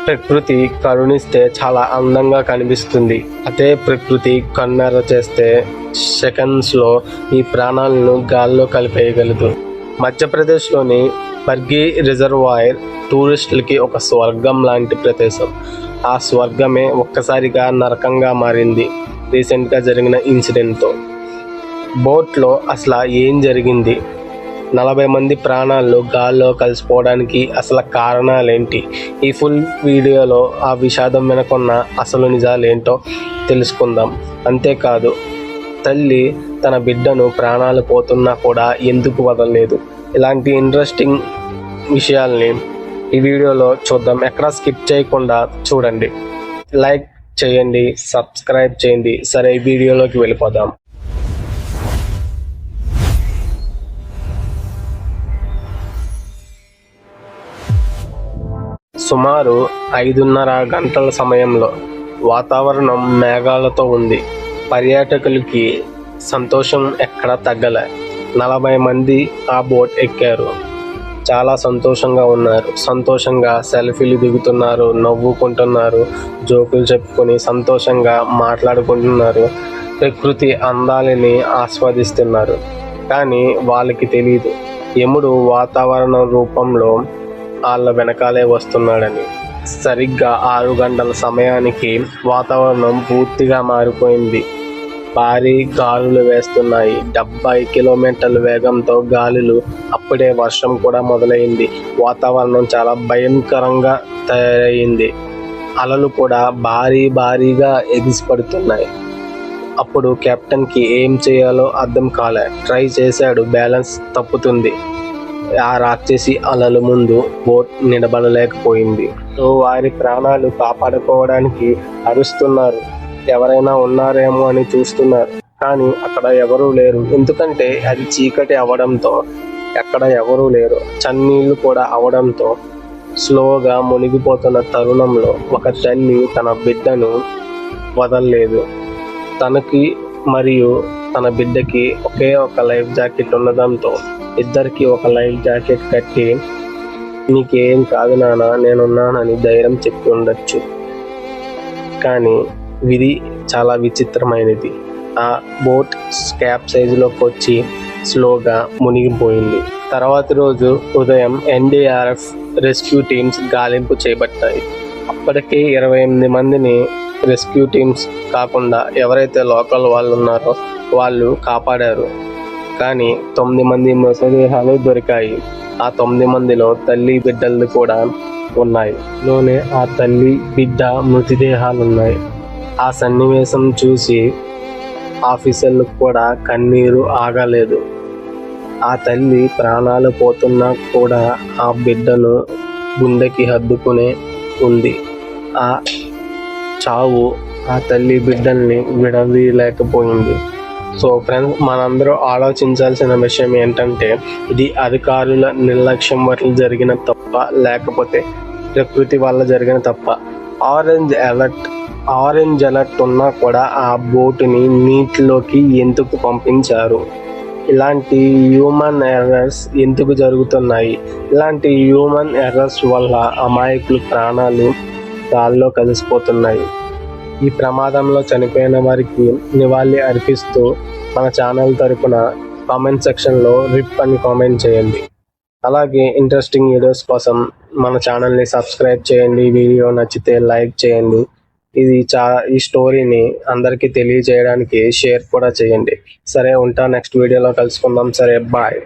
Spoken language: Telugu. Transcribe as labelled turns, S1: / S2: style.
S1: ప్రకృతి కరుణిస్తే చాలా అందంగా కనిపిస్తుంది. అదే ప్రకృతి కన్నెర్ర చేస్తే సెకండ్స్లో ఈ ప్రాణాలను గాల్లో కలిపేయగలదు. మధ్యప్రదేశ్లోని బర్గి రిజర్వాయర్ టూరిస్టులకి ఒక స్వర్గం లాంటి ప్రదేశం. ఆ స్వర్గమే ఒక్కసారిగా నరకంగా మారింది రీసెంట్గా జరిగిన ఇన్సిడెంట్తో. బోట్లో అసలు ఏం జరిగింది, 40 మంది ప్రాణాలు గాల్లో కలిసిపోవడానికి అసలు కారణాలేంటి, ఈ ఫుల్ వీడియోలో ఆ విషాదం వెనుకున్న అసలు నిజాలేంటో తెలుసుకుందాం. అంతేకాదు, తల్లి తన బిడ్డను ప్రాణాలు పోతున్నా కూడా ఎందుకు వదలలేదు, ఇలాంటి ఇంట్రెస్టింగ్ విషయాల్ని ఈ వీడియోలో చూద్దాం. ఎక్కడా స్కిప్ చేయకుండా చూడండి. లైక్ చేయండి, సబ్స్క్రైబ్ చేయండి. సరే, ఈ వీడియోలోకి వెళ్ళిపోదాం. సుమారు 5:30 గంటల సమయంలో వాతావరణం మేఘాలతో ఉంది. పర్యాటకులకి సంతోషం ఎక్కడా తగ్గలే. 40 మంది ఆ బోట్ ఎక్కారు. చాలా సంతోషంగా ఉన్నారు. సంతోషంగా సెల్ఫీలు దిగుతున్నారు, నవ్వుకుంటున్నారు, జోకులు చెప్పుకొని సంతోషంగా మాట్లాడుకుంటున్నారు, ప్రకృతి అందాలని ఆస్వాదిస్తున్నారు. కానీ వాళ్ళకి తెలియదు, యముడు వాతావరణ రూపంలో వాళ్ళ వెనకాలే వస్తున్నాడని. సరిగ్గా 6 గంటల సమయానికి వాతావరణం పూర్తిగా మారిపోయింది. భారీ గాలులు వేస్తున్నాయి. 70 కిలోమీటర్ల వేగంతో గాలులు. అప్పుడే వర్షం కూడా మొదలైంది. వాతావరణం చాలా భయంకరంగా తయారయ్యింది. అలలు కూడా భారీగా ఎగిసిపడుతున్నాయి. అప్పుడు కెప్టెన్కి ఏం చేయాలో అర్థం కాలే. ట్రై చేశాడు, బ్యాలెన్స్ తప్పుతుంది. ఆ రాక్షసి అలల ముందు బోట్ నిలబడలేకపోయింది. వారి ప్రాణాలు కాపాడుకోవడానికి అరుస్తున్నారు. ఎవరైనా ఉన్నారేమో అని చూస్తున్నారు, కానీ అక్కడ ఎవరూ లేరు. ఎందుకంటే అది చీకటి అవడంతో ఎక్కడ ఎవరూ లేరు. చన్నీళ్లు కూడా అవడంతో స్లోగా మునిగిపోతున్న తరుణంలో ఒక తల్లి తన బిడ్డను వదలలేదు. తనకి మరియు తన బిడ్డకి ఒకే ఒక లైఫ్ జాకెట్ ఉండడంతో ఇద్దరికి ఒక లైఫ్ జాకెట్ కట్టి, నీకేం కాదు నాన్న, నేనున్నానని ధైర్యం చెప్పి ఉండొచ్చు. కానీ విధి చాలా విచిత్రమైనది. ఆ బోట్ క్యాప్సైజ్లోకి వచ్చి స్లోగా మునిగిపోయింది. తర్వాతి రోజు ఉదయం NDRF రెస్క్యూ టీమ్స్ గాలింపు చేపట్టాయి. అప్పటికే 28 మందిని రెస్క్యూ టీమ్స్ కాకుండా ఎవరైతే లోకల్ వాళ్ళు ఉన్నారో వాళ్ళు కాపాడారు. కానీ 9 మంది మృతదేహాలు దొరికాయి. ఆ 9 మందిలో తల్లి బిడ్డలు కూడా ఉన్నాయి. లోనే ఆ తల్లి బిడ్డ మృతదేహాలు ఉన్నాయి. ఆ సన్నివేశం చూసి ఆఫీసర్లకు కూడా కన్నీరు ఆగలేదు. ఆ తల్లి ప్రాణాలు పోతున్నా కూడా ఆ బిడ్డను గుండెకి హద్దుకునే ఉంది. ఆ చావు ఆ తల్లి బిడ్డల్ని విడదీయలేకపోయింది. సో ఫ్రెండ్స్, మనందరూ ఆలోచించాల్సిన విషయం ఏంటంటే, ఇది అధికారుల నిర్లక్ష్యం వల్ల జరిగిన తప్ప, లేకపోతే ప్రకృతి వల్ల జరిగిన తప్ప. ఆరెంజ్ అలర్ట్ ఉన్నా కూడా ఆ బోటుని నీటిలోకి ఎందుకు పంపించారు? ఇలాంటి హ్యూమన్ ఎర్రర్స్ ఎందుకు జరుగుతున్నాయి? ఇలాంటి హ్యూమన్ ఎర్రర్స్ వల్ల అమాయకుల ప్రాణాలు గాల్లో కలిసిపోతున్నాయి. ఈ ప్రమాదంలో చనిపోయిన వారికి నివాళి అర్పిస్తూ మన ఛానల్ తరపున కామెంట్ సెక్షన్లో రిప్ అని కామెంట్ చేయండి. అలాగే ఇంట్రెస్టింగ్ వీడియోస్ కోసం మన ఛానల్ని సబ్స్క్రైబ్ చేయండి. వీడియో నచ్చితే లైక్ చేయండి. ఈ స్టోరీని అందరికీ తెలియజేయడానికి షేర్ కూడా చేయండి. సరే, ఉంటా. నెక్స్ట్ వీడియోలో కలుసుకుందాం. సరే, బాయ్.